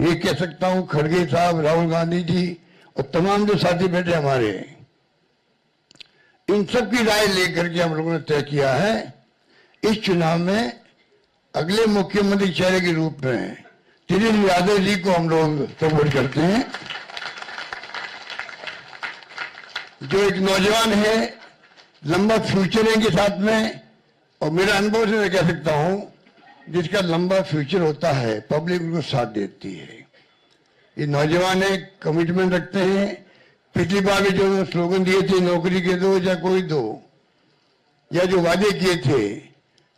ये कह सकता हूं खड़गे साहब, राहुल गांधी जी और तमाम जो साथी बैठे हमारे, इन सब की राय लेकर के हम लोगों ने तय किया है इस चुनाव में अगले मुख्यमंत्री चेहरे के रूप में तेजस्वी यादव जी को हम लोग सपोर्ट करते हैं, जो एक नौजवान है, लंबा फ्यूचर है इनके साथ में। और मेरा अनुभव से मैं कह सकता हूं, जिसका लंबा फ्यूचर होता है पब्लिक उनको साथ देती है। ये नौजवान है, कमिटमेंट रखते हैं। पिछली बार भी जो स्लोगन दिए थे, नौकरी के दो या कोई दो, या जो वादे किए थे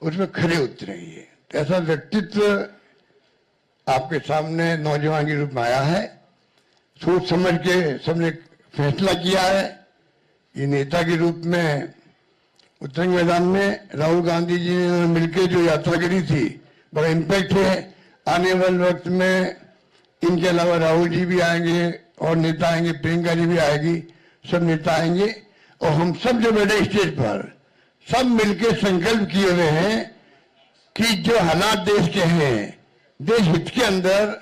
उसमें खरे उतरे। ये ऐसा व्यक्तित्व आपके सामने नौजवान के रूप में आया है। सोच समझ के सबने फैसला किया है। ये नेता के रूप में उत्तरंग मैदान में राहुल गांधी जी ने मिलकर जो यात्रा करी थी, बड़ा इम्पैक्ट है। आने वाले वक्त में इनके अलावा राहुल जी भी आएंगे और नेता आएंगे, प्रियंका जी भी आएगी, सब नेता आएंगे। और हम सब जो बैठे स्टेज पर, सब मिलकर संकल्प किए हुए हैं कि जो हालात देश के हैं, देश हित के अंदर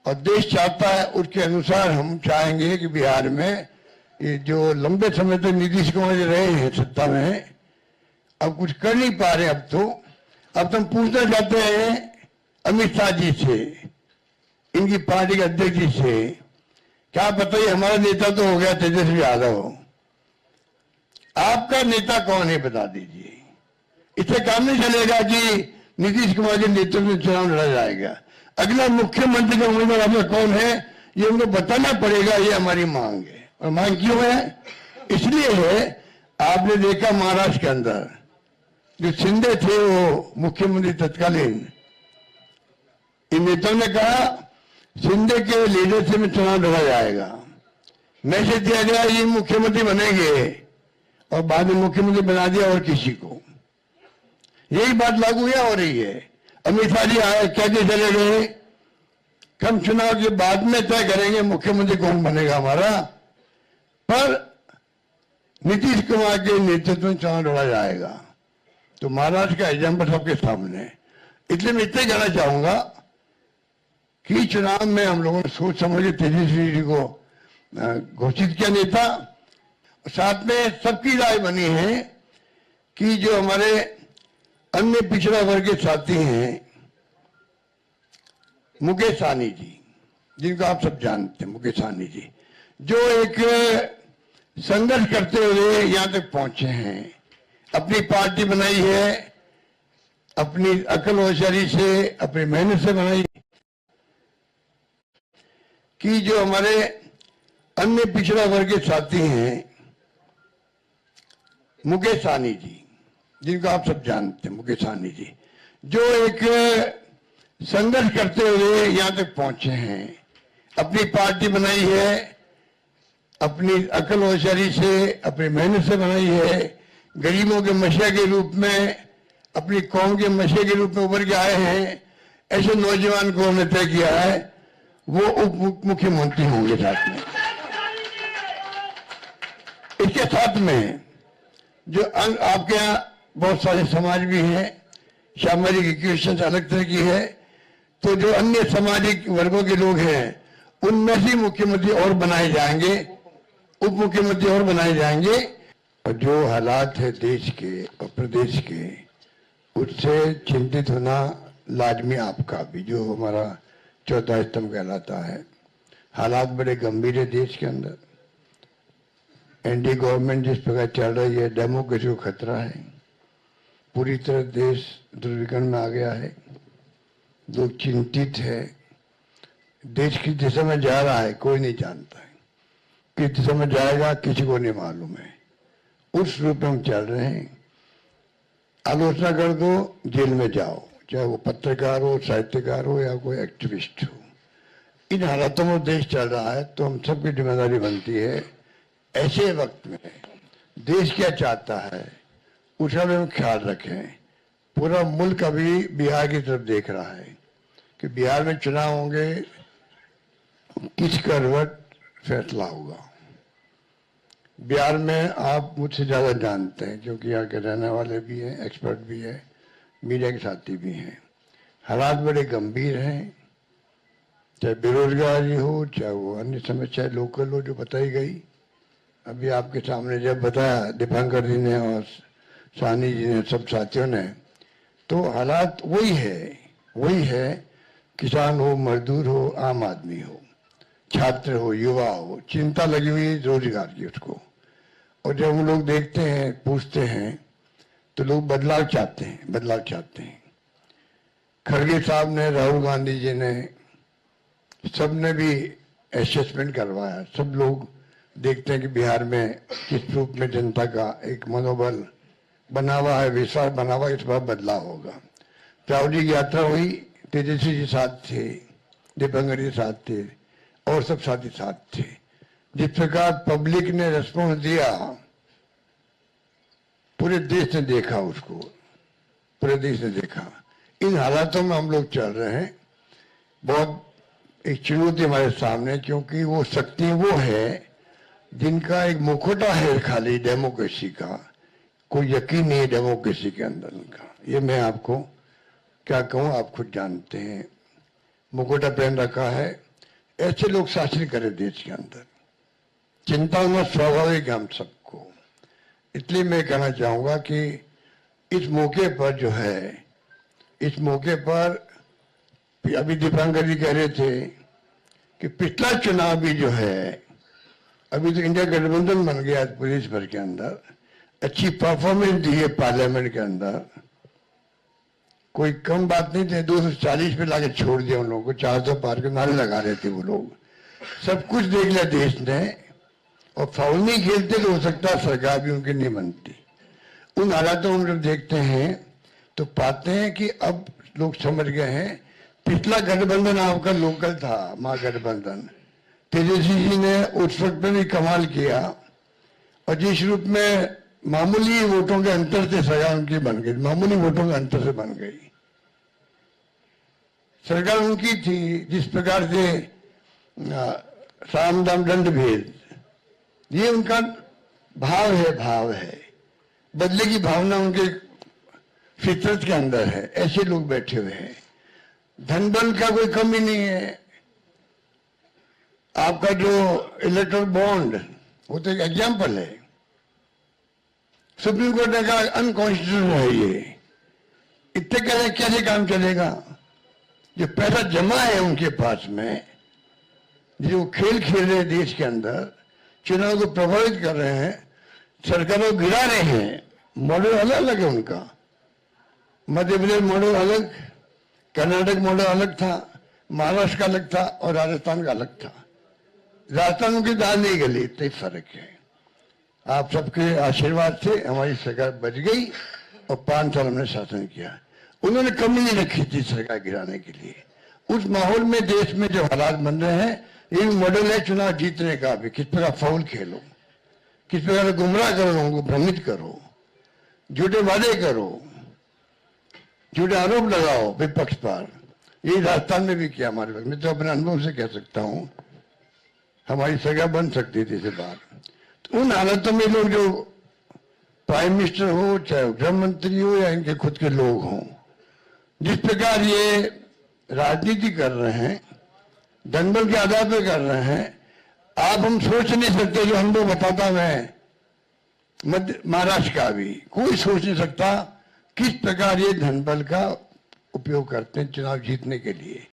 और देश चाहता है उसके अनुसार हम चाहेंगे कि बिहार में ये जो लंबे समय तक नीतीश कुमार जी रहे हैं सत्ता में, अब कुछ कर नहीं पा रहे। अब तुम पूछना चाहते हैं अमित शाह जी से, इनकी पार्टी के अध्यक्ष जी से, क्या बताइए हमारा नेता तो हो गया तेजस्वी यादव, आपका नेता कौन है बता दीजिए। इससे काम नहीं चलेगा कि नीतीश कुमार के नेतृत्व में चुनाव लड़ा जाएगा। अगला मुख्यमंत्री का उम्मीदवार आपका कौन है ये उनको बताना पड़ेगा। ये हमारी मांग है। और मांग क्यों है? इसलिए है, आपने देखा महाराष्ट्र के अंदर जो शिंदे थे वो मुख्यमंत्री तत्कालीन, इन नेताओं ने कहा शिंदे के लीडरशिप में चुनाव लड़ा जाएगा। मैसेज दिया गया ये मुख्यमंत्री बनेंगे और बाद में मुख्यमंत्री बना दिया और किसी को। यही बात लागू या हो रही है। अमित शाह जी आए, कहते चले गए हम चुनाव के बाद में तय करेंगे मुख्यमंत्री कौन बनेगा हमारा, पर नीतीश कुमार के नेतृत्व में चुनाव लड़ा जाएगा। तो महाराष्ट्र का एग्जाम्पल सबके सामने। इसलिए मैं इतना कहना चाहूंगा कि चुनाव में हम लोगों ने सोच समझ के तेजस्वी जी को घोषित किया नेता। साथ में सबकी राय बनी है कि जो हमारे अन्य पिछड़ा वर्ग के साथी हैं, मुकेश सहनी जी, जिनको आप सब जानते हैं, मुकेश सहनी जी जो एक संघर्ष करते हुए यहां तक पहुंचे हैं, अपनी पार्टी बनाई है, अपनी अकल होशियारी से, अपनी मेहनत से बनाई, कि जो हमारे अन्य पिछड़ा वर्ग के साथी हैं, मुकेश सहनी जी, जिनको आप सब जानते हैं, मुकेश सहनी जी जो एक संघर्ष करते हुए यहां तक पहुंचे हैं, अपनी पार्टी बनाई है, अपनी अकल होशियारी से, अपनी मेहनत से बनाई है, गरीबों के मसीहा के रूप में, अपनी कौम के मसीहा के रूप में उभर के आए हैं। ऐसे नौजवान को हमने तय किया है वो उप मुख्यमंत्री होंगे। साथ में इसके साथ में जो आपके यहाँ बहुत सारे समाज भी हैं, सामाजिक इक्वेशन अलग तरह की है, तो जो अन्य सामाजिक वर्गों के लोग हैं उनमें से मुख्यमंत्री और बनाए जाएंगे, उप मुख्यमंत्री और बनाए जाएंगे। और जो हालात है देश के और प्रदेश के, उससे चिंतित होना लाजमी आपका भी, जो हमारा चौथा स्तंभ कहलाता है। हालात बड़े गंभीर है देश के अंदर। एनडीए गवर्नमेंट जिस प्रकार चल रही है, डेमोक्रेसी को खतरा है। पूरी तरह देश दुर्विकरण में आ गया है। लोग चिंतित है। देश किस दिशा में जा रहा है कोई नहीं जानता है। किस दिशा में जाएगा किसी को नहीं मालूम है। उस रूप में हम चल रहे हैं। आलोचना कर दो जेल में जाओ, चाहे वो पत्रकार हो, साहित्यकार हो या कोई एक्टिविस्ट हो। इन हालातों में देश चल रहा है, तो हम सबकी जिम्मेदारी बनती है ऐसे वक्त में देश क्या चाहता है उसका भी हम ख्याल रखें। पूरा मुल्क अभी बिहार की तरफ देख रहा है कि बिहार में चुनाव होंगे, किस करवट फैसला होगा। बिहार में आप मुझसे ज्यादा जानते हैं क्योंकि यहाँ के रहने वाले भी हैं, एक्सपर्ट भी हैं, मीडिया के साथी भी हैं। हालात बड़े गंभीर हैं। चाहे बेरोजगारी हो, चाहे वो अन्य समस्या लोकल हो जो बताई गई। अभी आपके सामने जब बताया दीपांकर जी ने और सानी जी ने, सब साथियों ने, तो हालात वही है। किसान हो, मजदूर हो, आम आदमी हो, छात्र हो, युवा हो, चिंता लगी हुई है रोजगार की उसको। और जब हम लोग देखते हैं, पूछते हैं, तो लोग बदलाव चाहते हैं। खड़गे साहब ने, राहुल गांधी जी ने, सबने भी असेसमेंट करवाया। सब लोग देखते हैं कि बिहार में किस रूप में जनता का एक मनोबल बना हुआ है, विश्वास बना हुआ, इस बार बदलाव होगा। राहुल जी की यात्रा हुई, तेजस्वी जी साथ थे, दीपांकर जी साथ थे, और सब साथी साथ थे। जिस प्रकार पब्लिक ने रेस्पॉन्स दिया, पूरे देश ने देखा उसको, पूरे देश ने देखा। इन हालातों में हम लोग चल रहे हैं। बहुत एक चुनौती हमारे सामने, क्योंकि वो शक्ति वो है जिनका एक मुखौटा है खाली डेमोक्रेसी का, कोई यकीन नहीं है डेमोक्रेसी के अंदर उनका। ये मैं आपको क्या कहूँ, आप खुद जानते हैं। मुखौटा पहन रखा है, ऐसे लोग शासन करें देश के अंदर। चिंता होना स्वाभाविक है हम सबको। इसलिए मैं कहना चाहूंगा कि इस मौके पर जो है, इस मौके पर अभी दीपांकर जी कह रहे थे कि पिछला चुनाव भी जो है, अभी तो इंडिया गठबंधन बन गया प्रदेश भर के अंदर, अच्छी परफॉर्मेंस दी है पार्लियामेंट के अंदर। कोई कम बात नहीं थे, 240 पे लाके छोड़ दिया उन लोगों को, 400 पार के नारे लगा रहे थे वो लोग। सब कुछ देख लिया देश ने, और फाउल नहीं खेलते तो हो सकता है सरकार भी उनकी नहीं बनती। उन हालातों में जब देखते हैं तो पाते हैं कि अब लोग समझ गए हैं, पिछला गठबंधन आपका लोकल था, महागठबंधन। तेजस्वी जी ने उस वक्त में भी कमाल किया, और जिस रूप में मामूली वोटों के अंतर से सरकार उनकी बन गई, मामूली वोटों के अंतर से बन गई सरकार उनकी थी। जिस प्रकार से साम दाम दंड भेद, ये उनका भाव है। बदले की भावना उनके फितरत के अंदर है। ऐसे लोग बैठे हुए हैं। धन बल का कोई कमी नहीं है। आपका जो इलेक्ट्रल बॉन्ड, वो तो एक एग्जाम्पल है। सुप्रीम कोर्ट ने कहा अनकॉन्स्टिट्यूशनल है ये। इतने कैसे काम चलेगा? जो पैसा जमा है उनके पास में, जो खेल खेल रहे हैं देश के अंदर, चुनाव को प्रभावित कर रहे हैं, सरकारों को गिरा रहे हैं। मॉडल अलग अलग है उनका। मध्य प्रदेश मॉडल अलग, कर्नाटक मॉडल अलग था, महाराष्ट्र का अलग था, और राजस्थान का अलग था। राजस्थान उनकी दाल नहीं गली, इतना ही फर्क है। आप सबके आशीर्वाद से हमारी सरकार बच गई, और 5 साल हमने शासन किया। उन्होंने कमी नहीं रखी थी सरकार गिराने के लिए। उस माहौल में देश में जो हालात बन रहे हैं, ये मॉडल है चुनाव जीतने का भी। किस प्रकार फाउल खेलो, किस प्रकार गुमराह करो, लोगों को भ्रमित करो, झूठे वादे करो, झूठे आरोप लगाओ विपक्ष पर। यही राजस्थान में भी किया हमारे वक्त। मैं तो अपने अनुभव से कह सकता हूं, हमारी सरकार बन सकती थी इसे बार। तो उन हालातों में लोग, जो प्राइम मिनिस्टर हो, चाहे गृह मंत्री हो, या इनके खुद के लोग हों, जिस प्रकार ये राजनीति कर रहे हैं, दंगल के आधार पर कर रहे हैं, आप हम सोच नहीं सकते। जो हम लोग बताता मैं मध्य महाराष्ट्र का भी कोई सोच नहीं सकता किस प्रकार ये धन बल का उपयोग करते हैं चुनाव जीतने के लिए।